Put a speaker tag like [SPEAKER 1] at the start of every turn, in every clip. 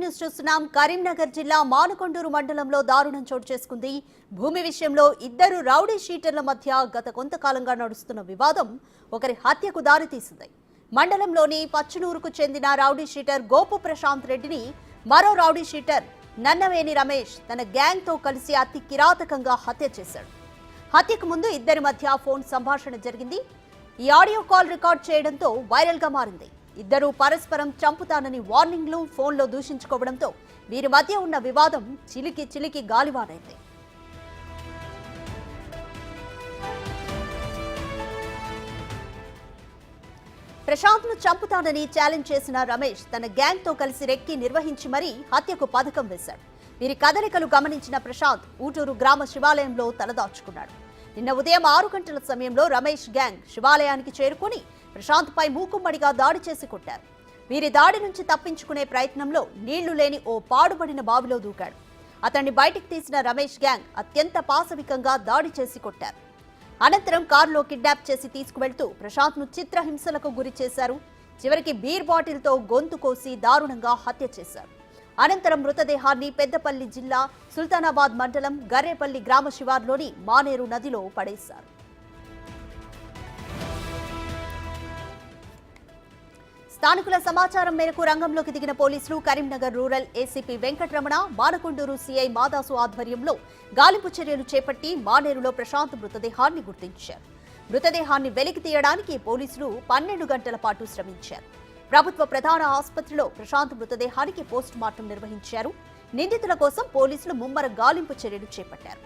[SPEAKER 1] News చూస్తున్నాం. కరీంనగర్ జిల్లా మానకొండూరు మండలంలో దారుణం చోటు చేసుకుంది. భూమి విషయంలో ఇద్దరు రౌడీ షీటర్ల మధ్య గత కొంతకాలంగా నడుస్తున్న వివాదం ఒకరి హత్యకు దారితీసింది. మండలంలోని పచ్చనూరుకు చెందిన రౌడీ షీటర్ గోపు ప్రశాంత్ రెడ్డిని మరో రౌడీ షీటర్ నన్నవేని రమేష్ తన గ్యాంగ్ తో కలిసి అతి కిరాతకంగా హత్య చేశాడు. హత్యకు ముందు ఇద్దరి మధ్య ఫోన్ సంభాషణ జరిగింది. ఈ ఆడియో కాల్ రికార్డ్ చేయడంతో వైరల్ గా మారింది. ఇద్దరు పరస్పరం చంపుతానని వార్నింగ్లు ఫోన్లో దూషించుకోవడంతో వీరి మధ్య ఉన్న వివాదం చిలికి గాలివానైంది. ప్రశాంత్ను చంపుతానని ఛాలెంజ్ చేసిన రమేష్ తన గ్యాంగ్ తో కలిసి రెక్కి నిర్వహించి మరీ హత్యకు పథకం వేశాడు. వీరి కదలికలు గమనించిన ప్రశాంత్ ఊటూరు గ్రామ శివాలయంలో తలదాచుకున్నాడు. నిన్న ఉదయం 6 గంటల సమయంలో రమేష్ గ్యాంగ్ శివాలయానికి చేరుకుని ప్రశాంత్ పై మూకుమ్మడిగా దాడి చేసి కొట్టారు. వీరి దాడి నుంచి తప్పించుకునే ప్రయత్నంలో నీళ్లు లేని ఓ పాడుబడిన బావిలో దూకాడు. అతన్ని బయటికి తీసిన రమేష్ గ్యాంగ్ అత్యంత పాశవికంగా దాడి చేసి కొట్టారు. అనంతరం కారులో కిడ్నాప్ చేసి తీసుకువెళ్తూ ప్రశాంత్ ను చిత్రహింసలకు గురి చేశారు. చివరికి బీర్ బాటిల్ తో గొంతు కోసి దారుణంగా హత్య చేశారు. అనంతరం మృతదేహాన్ని పెద్దపల్లి జిల్లా సుల్తానాబాద్ మండలం గర్రేపల్లి గ్రామ శివార్లోని మానేరు నదిలో పడేశారు. స్థానికుల సమాచారం మేరకు రంగంలోకి దిగిన పోలీసులు Karimnagar rural ACP Venkataramana, Manakondur CI Madasu ఆధ్వర్యంలో గాలింపు చర్యలు చేపట్టి మానేరులో ప్రశాంత్ మృతదేహాన్ని గుర్తించారు. మృతదేహాన్ని వెలికి తీయడానికి పోలీసులు 12 గంటల పాటు శ్రమించారు. ప్రభుత్వ ప్రధాన ఆసుపత్రిలో ప్రశాంత్ మృతదేహానికి పోస్ట్ మార్టం నిర్వహించారు. నిందితుల కోసం పోలీసులు ముమ్మర గాలింపు చర్యలు చేపట్టారు.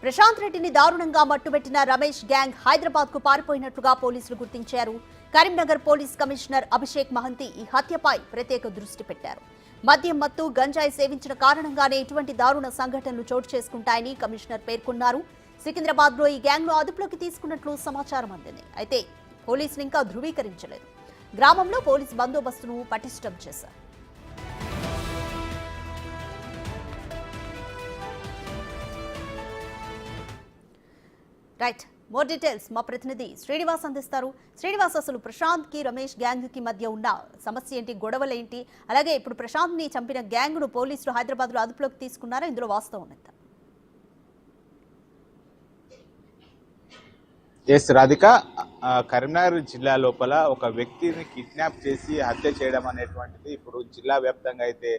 [SPEAKER 1] ప్రశాంత్ రెడ్డిని దారుణంగా మట్టుబెట్టిన రమేష్ గ్యాంగ్ హైదరాబాద్ కు పారిపోయినట్లుగా పోలీసులు గుర్తించారు. కరీంనగర్ పోలీస్ కమిషనర్ అభిషేక్ మహంతి ఈ హత్యపై ప్రత్యేక దృష్టి పెట్టారు. మద్యం మత్తు, గంజాయి సేవించిన కారణంగానే ఇటువంటి దారుణ సంఘటనలు చోటు చేసుకుంటాయని కమిషనర్ పేర్కొన్నారు. సికింద్రాబాద్ లో ఈ గ్యాంగ్ ను అదుపులోకి తీసుకున్నట్లు సమాచారం అందింది. అయితే పోలీసులు ఇంకా ధృవీకరించలేదు. గ్రామంలో పోలీసు బందోబస్తును పటిష్టం చేశారు. రైట్, మోర్ డీటెయిల్స్ మా ప్రతినిధి శ్రీనివాస్ అందిస్తారు. శ్రీనివాస్, అసలు ప్రశాంత్ కి రమేష్ గ్యాంగ్ కి మధ్య ఉన్న సమస్య ఏంటి, గొడవలు ఏంటి? అలాగే ఇప్పుడు ప్రశాంత్ ని చంపిన గ్యాంగ్ ను పోలీసులు హైదరాబాద్ లో అదుపులోకి తీసుకున్నారా? ఇందులో వాస్తవం ఎంత?
[SPEAKER 2] ఎస్ రాధిక, కరీంనగర్ జిల్లా లోపల ఒక వ్యక్తిని కిడ్నాప్ చేసి హత్య చేయడం అనేటువంటిది ఇప్పుడు జిల్లా వ్యాప్తంగా అయితే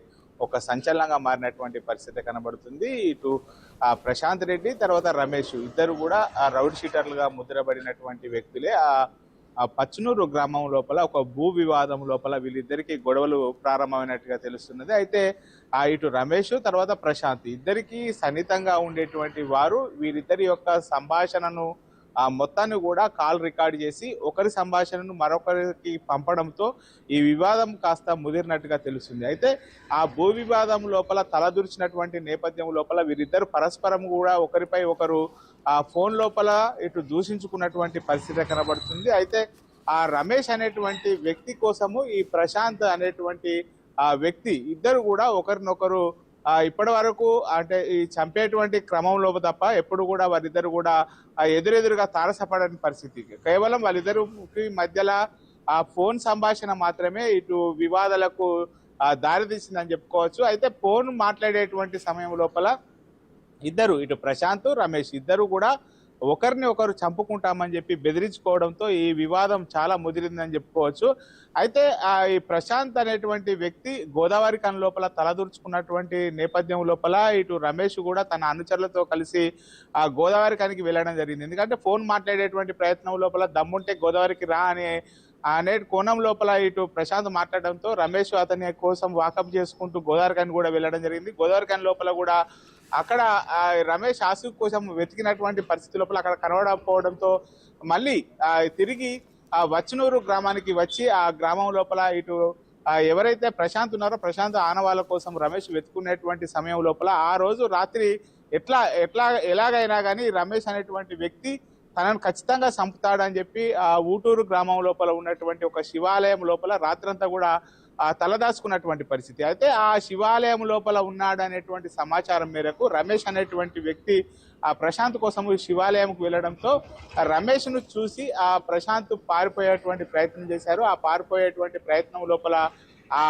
[SPEAKER 2] ఒక సంచలనంగా మారినటువంటి పరిస్థితి కనబడుతుంది. ఇటు ప్రశాంత్ రెడ్డి తర్వాత రమేష్ ఇద్దరు కూడా రౌడ్ షీటర్లుగా ముద్రపడినటువంటి వ్యక్తులే. పచ్చనూరు గ్రామం లోపల ఒక భూ వివాదం లోపల వీళ్ళిద్దరికి గొడవలు ప్రారంభమైనట్టుగా తెలుస్తున్నది. అయితే ఇటు రమేష్ తర్వాత ప్రశాంత్ ఇద్దరికి సన్నిహితంగా ఉండేటువంటి వారు వీరిద్దరి యొక్క సంభాషణను మొత్తాన్ని కూడా కాల్ రికార్డ్ చేసి ఒకరి సంభాషణను మరొకరికి పంపడంతో ఈ వివాదం కాస్త ముదిరినట్టుగా తెలుస్తుంది. అయితే ఆ భూ వివాదం లోపల తలదూర్చినటువంటి నేపథ్యం లోపల వీరిద్దరు పరస్పరం కూడా ఒకరిపై ఒకరు ఆ ఫోన్ లోపల ఇటు దూషించుకున్నటువంటి పరిస్థితి కనబడుతుంది. అయితే ఆ రమేష్ అనేటువంటి వ్యక్తి కోసము ఈ ప్రశాంత్ అనేటువంటి ఆ వ్యక్తి ఇద్దరు కూడా ఒకరినొకరు ఇప్పటి వరకు అంటే ఈ చంపేటువంటి క్రమంలో తప్ప ఎప్పుడు కూడా వారిద్దరు కూడా ఎదురెదురుగా తారసపడని పరిస్థితి. కేవలం వాళ్ళిద్దరికి మధ్యలో ఆ ఫోన్ సంభాషణ మాత్రమే ఇటు వివాదాలకు దారితీసిందని చెప్పుకోవచ్చు. అయితే ఫోన్ మాట్లాడేటువంటి సమయం లోపల ఇద్దరు ఇటు ప్రశాంత్, రమేష్ ఇద్దరు కూడా ఒకరిని ఒకరు చంపుకుంటామని చెప్పి బెదిరించుకోవడంతో ఈ వివాదం చాలా ముదిరిందని చెప్పుకోవచ్చు. అయితే ఈ ప్రశాంత్ అనేటువంటి వ్యక్తి గోదావరి కన్ లోపల తలదూర్చుకున్నటువంటి నేపథ్యం లోపల ఇటు రమేష్ కూడా తన అనుచరులతో కలిసి ఆ గోదావరి కనికి వెళ్ళడం జరిగింది. ఎందుకంటే ఫోన్ మాట్లాడేటువంటి ప్రయత్నం లోపల దమ్ముంటే గోదావరికి రా అనే కోణం లోపల ఇటు ప్రశాంత్ మాట్లాడడంతో రమేష్ అతని కోసం వాకప్ చేసుకుంటూ గోదావరి కని కూడా వెళ్ళడం జరిగింది. గోదావరి కని లోపల కూడా అక్కడ రమేష్ ఆసు కోసం వెతికినటువంటి పరిస్థితి లోపల అక్కడ కనబడకపోవడంతో మళ్ళీ తిరిగి వచ్చనూరు గ్రామానికి వచ్చి ఆ గ్రామం లోపల ఇటు ఎవరైతే ప్రశాంత్ ఉన్నారో ప్రశాంత్ ఆనవాళ్ళ కోసం రమేష్ వెతుకునేటువంటి సమయం లోపల ఆ రోజు రాత్రి ఎలాగైనా కానీ రమేష్ అనేటువంటి వ్యక్తి తనను ఖచ్చితంగా చంపుతాడని చెప్పి ఆ ఊటూరు గ్రామం లోపల ఉన్నటువంటి ఒక శివాలయం లోపల రాత్రంతా కూడా తలదాచుకున్నటువంటి పరిస్థితి. అయితే ఆ శివాలయం లోపల ఉన్నాడు అనేటువంటి సమాచారం మేరకు రమేష్ అనేటువంటి వ్యక్తి ఆ ప్రశాంత్ కోసం శివాలయంకు వెళ్ళడంతో రమేష్ను చూసి ఆ ప్రశాంత్ పారిపోయేటువంటి ప్రయత్నం చేశారు. ఆ పారిపోయేటువంటి ప్రయత్నం లోపల ఆ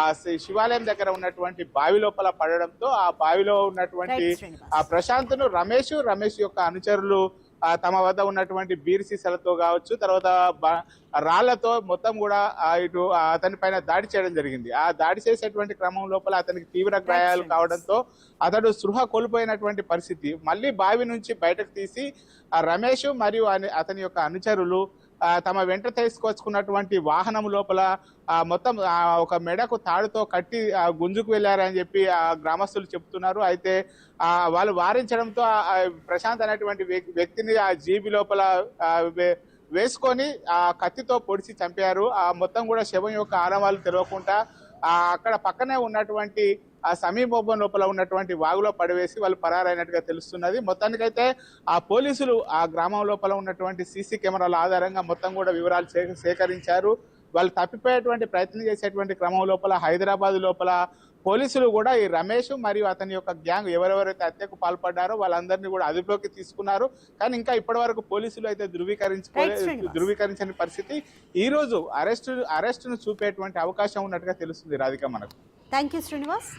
[SPEAKER 2] శివాలయం దగ్గర ఉన్నటువంటి బావి లోపల పడడంతో ఆ బావిలో ఉన్నటువంటి ఆ ప్రశాంత్ను రమేష్ యొక్క అనుచరులు తమ వద్ద ఉన్నటువంటి బీర్ సీసాలతో కావచ్చు, తర్వాత రాళ్లతో మొత్తం కూడా ఇటు అతని పైన దాడి చేయడం జరిగింది. ఆ దాడి చేసేటువంటి క్రమం లోపల అతనికి తీవ్ర గాయాలు కావడంతో అతడు స్పృహ కోల్పోయినటువంటి పరిస్థితి. మళ్ళీ బావి నుంచి బయటకు తీసి రమేష్ మరియు అతని యొక్క అనుచరులు తమ వెంట తీసుకొచ్చుకున్నటువంటి వాహనం లోపల మొత్తం ఒక మెడకు తాడుతో కట్టి గుంజుకు వెళ్ళారని చెప్పి గ్రామస్తులు చెప్తున్నారు. అయితే వాళ్ళు వారించడంతో ప్రశాంత్ అనేటువంటి వ్యక్తిని ఆ జీబీ లోపల వేసుకొని ఆ కత్తితో పొడిచి చంపారు. ఆ మొత్తం కూడా శవం యొక్క ఆనవాళ్ళు తెలవకుండా అక్కడ పక్కనే ఉన్నటువంటి ఆ సమీపం లోపల ఉన్నటువంటి వాగులో పడివేసి వాళ్ళు పరారైనట్టుగా తెలుస్తున్నది. మొత్తానికైతే ఆ పోలీసులు ఆ గ్రామం లోపల ఉన్నటువంటి సీసీ కెమెరాల ఆధారంగా మొత్తం కూడా వివరాలు సేకరించారు. వాళ్ళు తప్పిపోయేటువంటి ప్రయత్నం చేసేటువంటి క్రమం లోపల హైదరాబాద్ లోపల పోలీసులు కూడా ఈ రమేష్ మరియు అతని యొక్క గ్యాంగ్ ఎవరెవరైతే హత్యకు పాల్పడ్డారో వాళ్ళందరినీ కూడా అదుపులోకి తీసుకున్నారు. కానీ ఇంకా ఇప్పటి వరకు పోలీసులు అయితే ధృవీకరించని పరిస్థితి. ఈ రోజు అరెస్టును చూపేటువంటి అవకాశం ఉన్నట్టుగా తెలుస్తుంది రాధిక మనకు.
[SPEAKER 1] Thank you Srinivas.